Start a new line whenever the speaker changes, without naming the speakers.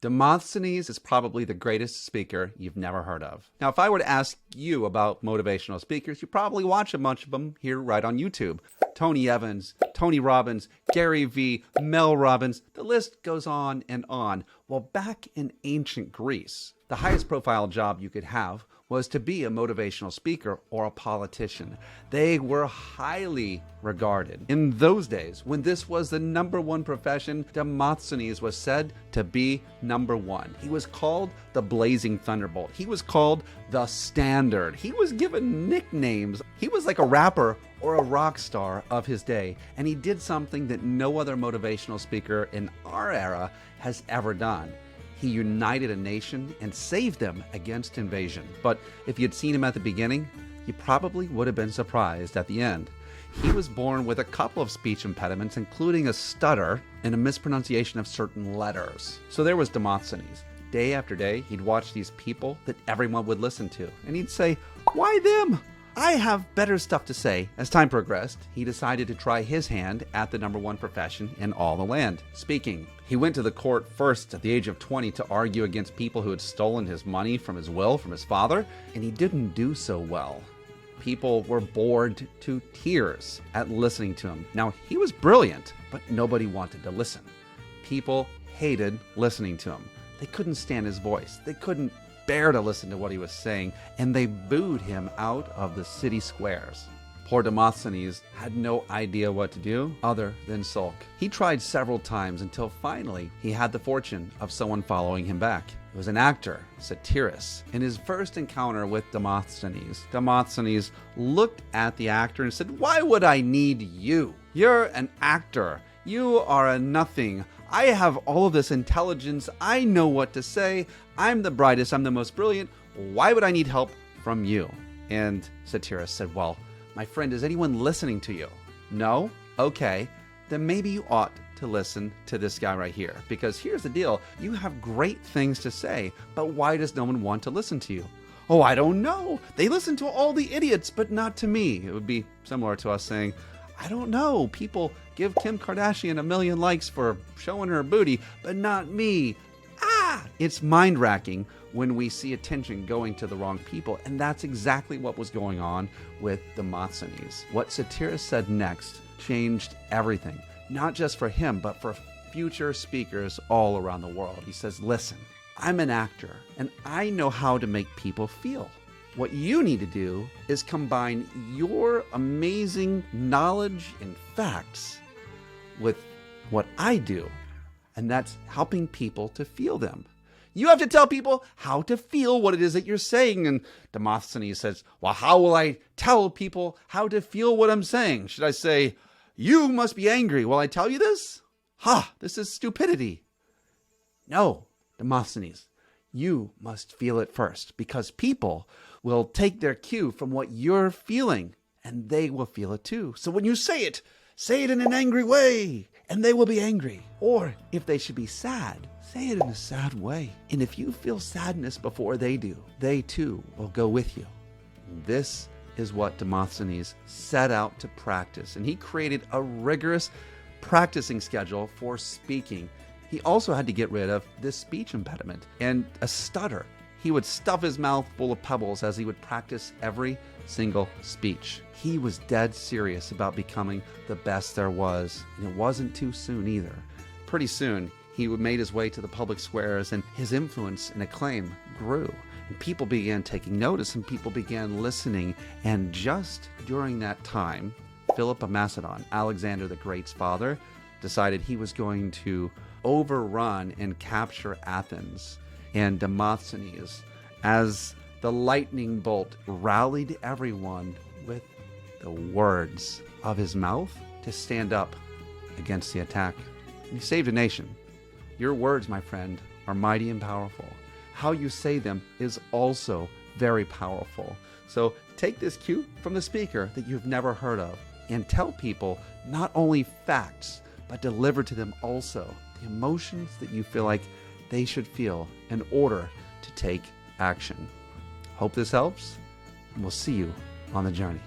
Demosthenes is probably the greatest speaker you've never heard of. Now, if I were to ask you about motivational speakers, you probably watch a bunch of them here right on YouTube. Tony Evans, Tony Robbins, Gary Vee, Mel Robbins, the list goes on and on. Well, back in ancient Greece, the highest profile job you could have was to be a motivational speaker or a politician. They were highly regarded. In those days, when this was the #1 profession, Demosthenes was said to be #1. He was called the Blazing Thunderbolt. He was called the Standard. He was given nicknames. He was like a rapper or a rock star of his day, and he did something that no other motivational speaker in our era has ever done. He united a nation and saved them against invasion. But if you'd seen him at the beginning, you probably would have been surprised at the end. He was born with a couple of speech impediments, including a stutter and a mispronunciation of certain letters. So there was Demosthenes. Day after day, he'd watch these people that everyone would listen to, and he'd say, "Why them? I have better stuff to say." As time progressed, he decided to try his hand at the #1 profession in all the land, speaking. He went to the court first at the age of 20 to argue against people who had stolen his money from his will from his father, and he didn't do so well. People were bored to tears at listening to him. Now, he was brilliant, but nobody wanted to listen. People hated listening to him. They couldn't stand his voice. They couldn't bear to listen to what he was saying, and they booed him out of the city squares. Poor Demosthenes had no idea what to do other than sulk. He tried several times until finally he had the fortune of someone following him back. It was an actor, Satyrus. In his first encounter with Demosthenes, Demosthenes looked at the actor and said, "Why would I need you? You're an actor. You are a nothing. I have all of this intelligence. I know what to say. I'm the brightest. I'm the most brilliant. Why would I need help from you?" And Satyrus said, "Well, my friend, is anyone listening to you? No? Okay. Then maybe you ought to listen to this guy right here. Because here's the deal. You have great things to say, but why does no one want to listen to you?" "Oh, I don't know. They listen to all the idiots, but not to me." It would be similar to us saying, "I don't know. People give Kim Kardashian 1,000,000 likes for showing her booty, but not me." It's mind-racking when we see attention going to the wrong people, and that's exactly what was going on with Demosthenes. What Satyrus said next changed everything, not just for him, but for future speakers all around the world. He says, "Listen, I'm an actor, and I know how to make people feel. What you need to do is combine your amazing knowledge and facts with what I do, and that's helping people to feel them. You have to tell people how to feel what it is that you're saying." And Demosthenes says, "Well, how will I tell people how to feel what I'm saying? Should I say, 'You must be angry while I tell you this?' This is stupidity." "No, Demosthenes, you must feel it first, because people will take their cue from what you're feeling, and they will feel it too. So when you say it in an angry way, and they will be angry. Or if they should be sad, say it in a sad way. And if you feel sadness before they do, they too will go with you." This is what Demosthenes set out to practice, and he created a rigorous practicing schedule for speaking. He also had to get rid of this speech impediment and a stutter. He would stuff his mouth full of pebbles as he would practice every single speech. He was dead serious about becoming the best there was, and it wasn't too soon either. Pretty soon, he made his way to the public squares, and his influence and acclaim grew. And people began taking notice, and people began listening. And just during that time, Philip of Macedon, Alexander the Great's father, decided he was going to overrun and capture Athens. And Demosthenes, as the lightning bolt, rallied everyone with the words of his mouth to stand up against the attack. And he saved a nation. Your words, my friend, are mighty and powerful. How you say them is also very powerful. So take this cue from the speaker that you've never heard of and tell people not only facts, but deliver to them also the emotions that you feel like they should feel in order to take action. Hope this helps, and we'll see you on the journey.